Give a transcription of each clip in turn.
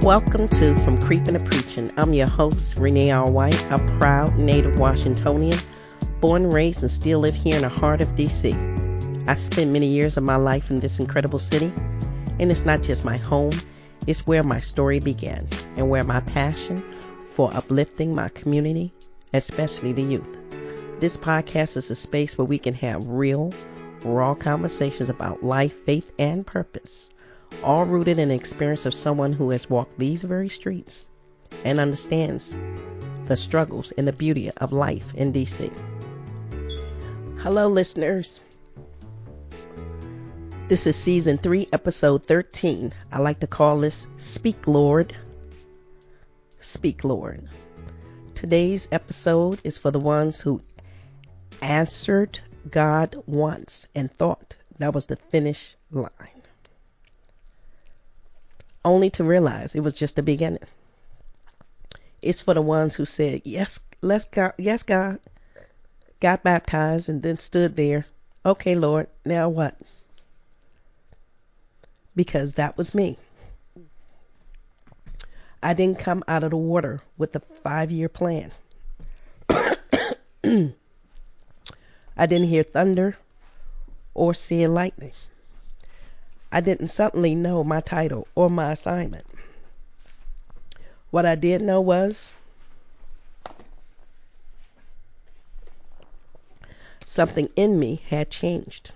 Welcome to From Creeping to Preaching. I'm your host, Renee R. White, a proud native Washingtonian, born and raised and still live here in the heart of D.C. I spent many years of my life in this incredible city, and it's not just my home, it's where my story began and where my passion for uplifting my community, especially the youth. This podcast is a space where we can have real, raw conversations about life, faith, and purpose, all rooted in the experience of someone who has walked these very streets and understands the struggles and the beauty of life in D.C. Hello, listeners. This is Season 3, Episode 13. I like to call this Speak, Lord. Speak, Lord. Today's episode is for the ones who answered God once and thought that was the finish line, only to realize it was just the beginning. It's for the ones who said, yes, God, got baptized and then stood there. Okay, Lord, now what? Because that was me. I didn't come out of the water with a 5-year plan. I didn't hear thunder or see lightning. I didn't suddenly know my title or my assignment. What I did know was something in me had changed.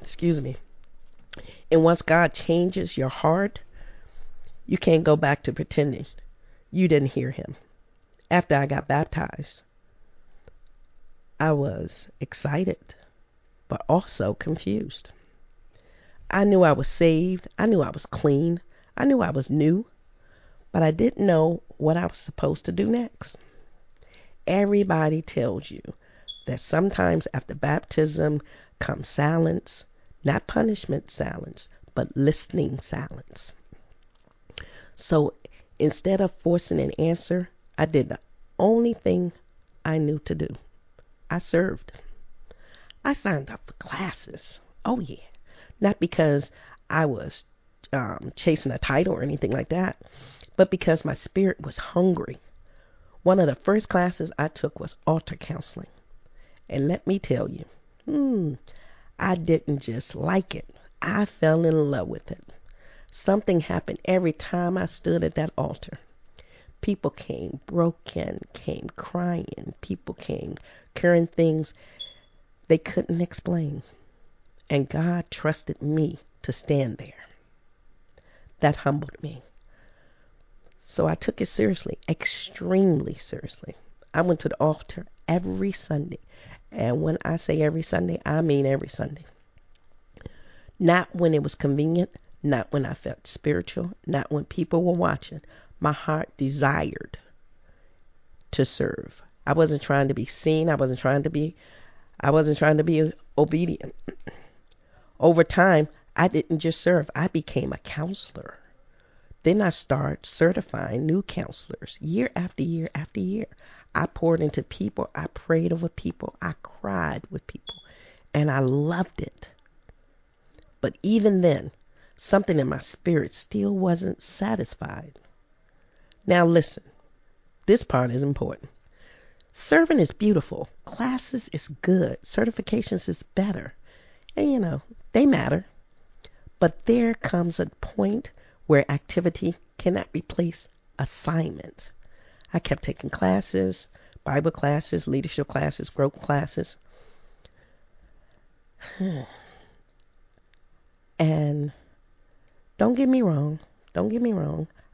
Excuse me. And once God changes your heart, you can't go back to pretending you didn't hear him. After I got baptized, I was excited, but also confused. I knew I was saved. I knew I was clean. I knew I was new, but I didn't know what I was supposed to do next. Everybody tells you that sometimes after baptism comes silence, not punishment silence, but listening silence. So instead of forcing an answer, I did the only thing I knew to do. I served. I signed up for classes. Oh, yeah. Not because I was chasing a title or anything like that, but because my spirit was hungry. One of the first classes I took was altar counseling. And let me tell you, I didn't just like it. I fell in love with it. Something happened every time I stood at that altar. People came broken, came crying. People came carrying things they couldn't explain. And God trusted me to stand there. That humbled me. So I took it seriously, extremely seriously. I went to the altar every Sunday. And when I say every Sunday, I mean every Sunday. Not when it was convenient, not when I felt spiritual, not when people were watching. My heart desired to serve. I wasn't trying to be seen. I wasn't trying to be obedient. Over time, I didn't just serve. I became a counselor. Then I started certifying new counselors year after year after year. I poured into people. I prayed over people. I cried with people. And I loved it. But even then, something in my spirit still wasn't satisfied. Now listen, this part is important. Serving is beautiful. Classes is good. Certifications is better. And they matter. But there comes a point where activity cannot replace assignment. I kept taking classes, Bible classes, leadership classes, growth classes. And don't get me wrong.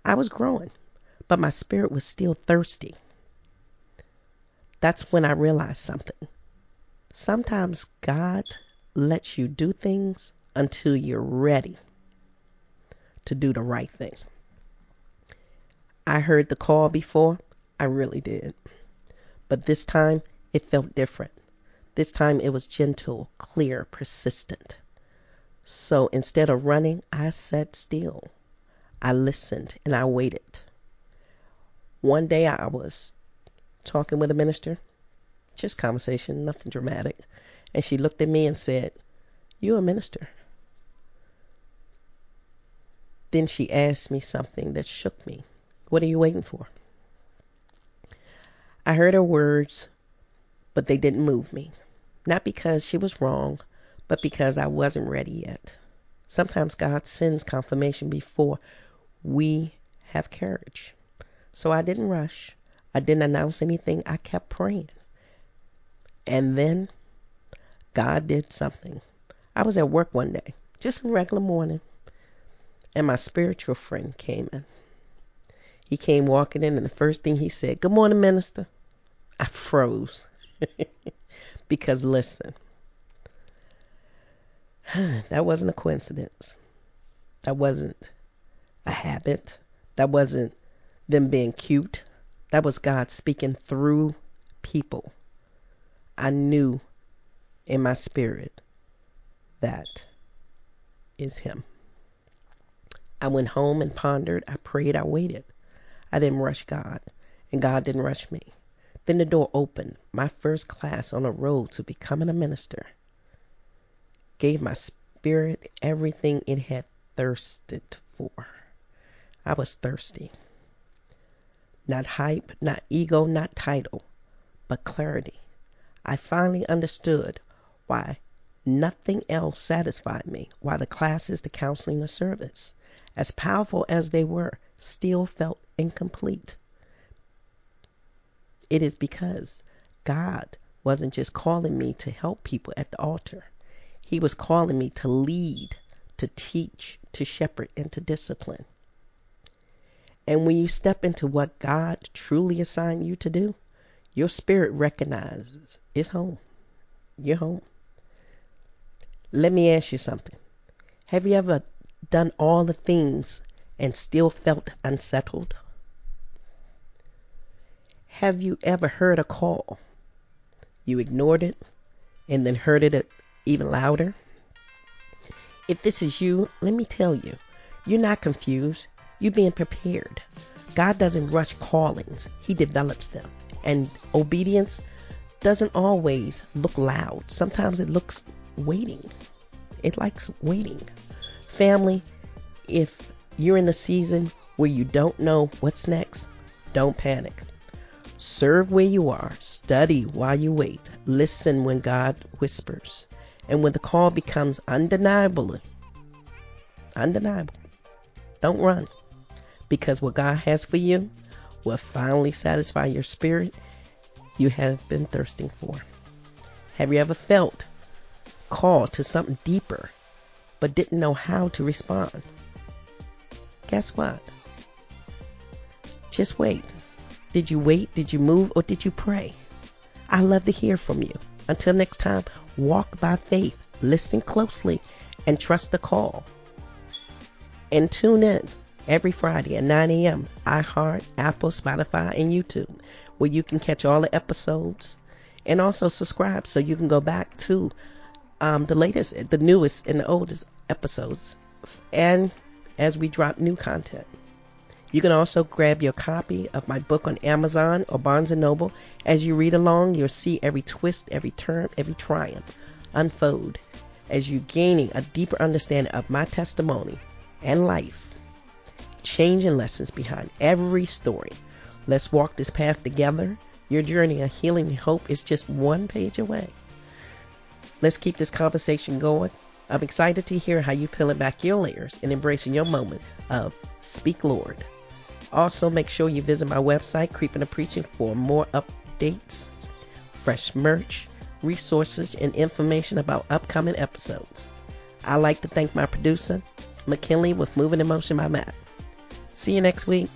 I was growing, but my spirit was still thirsty. That's when I realized something. Sometimes God lets you do things until you're ready to do the right thing. I heard the call before. I really did. But this time, it felt different. This time, it was gentle, clear, persistent. So instead of running, I sat still. I listened and I waited. One day I was talking with a minister, just conversation, nothing dramatic. And she looked at me and said, "You're a minister." Then she asked me something that shook me. What are you waiting for? I heard her words, but they didn't move me. Not because she was wrong, but because I wasn't ready yet. Sometimes God sends confirmation before we have courage. So I didn't rush. I didn't announce anything. I kept praying. And then God did something. I was at work one day, just a regular morning, and my spiritual friend came in. He came walking in, and the first thing he said, "Good morning, minister." I froze. Because listen, that wasn't a coincidence. That wasn't a habit. That wasn't them being cute. That was God speaking through people. I knew in my spirit that is him. I went home and pondered. I prayed. I waited. I didn't rush God, and God didn't rush me. Then the door opened. My first class on a road to becoming a minister gave my spirit everything it had thirsted for. I was thirsty. Not hype, not ego, not title, but clarity. I finally understood why nothing else satisfied me, why the classes, the counseling, the service, as powerful as they were, still felt incomplete. It is because God wasn't just calling me to help people at the altar. He was calling me to lead, to teach, to shepherd, and to discipline. And when you step into what God truly assigned you to do, your spirit recognizes it's home. You're home. Let me ask you something. Have you ever done all the things and still felt unsettled? Have you ever heard a call? You ignored it and then heard it even louder? If this is you, let me tell you, you're not confused. You're being prepared. God doesn't rush callings. He develops them. And obedience doesn't always look loud. Sometimes it looks waiting. It likes waiting. Family, if you're in a season where you don't know what's next, don't panic. Serve where you are. Study while you wait. Listen when God whispers. And when the call becomes undeniable, don't run. Because what God has for you will finally satisfy your spirit you have been thirsting for. Have you ever felt called to something deeper but didn't know how to respond? Guess what? Just wait. Did you wait? Did you move? Or did you pray? I love to hear from you. Until next time, walk by faith, listen closely, and trust the call. And tune in every Friday at 9 a.m. iHeart, Apple, Spotify, and YouTube, where you can catch all the episodes. And also subscribe so you can go back to the latest, the newest, and the oldest episodes. And as we drop new content. You can also grab your copy of my book on Amazon or Barnes & Noble. As you read along, you'll see every twist, every turn, every triumph unfold as you're gaining a deeper understanding of my testimony and life, changing lessons behind every story. Let's walk this path together. Your journey of healing and hope is just one page away. Let's keep this conversation going. I'm excited to hear how you peeling back your layers and embracing your moment of Speak Lord. Also, make sure you visit my website, Creeping and Preaching, for more updates, fresh merch, resources, and information about upcoming episodes. I'd like to thank my producer, McKinley, with Moving in Motion by Matt. See you next week.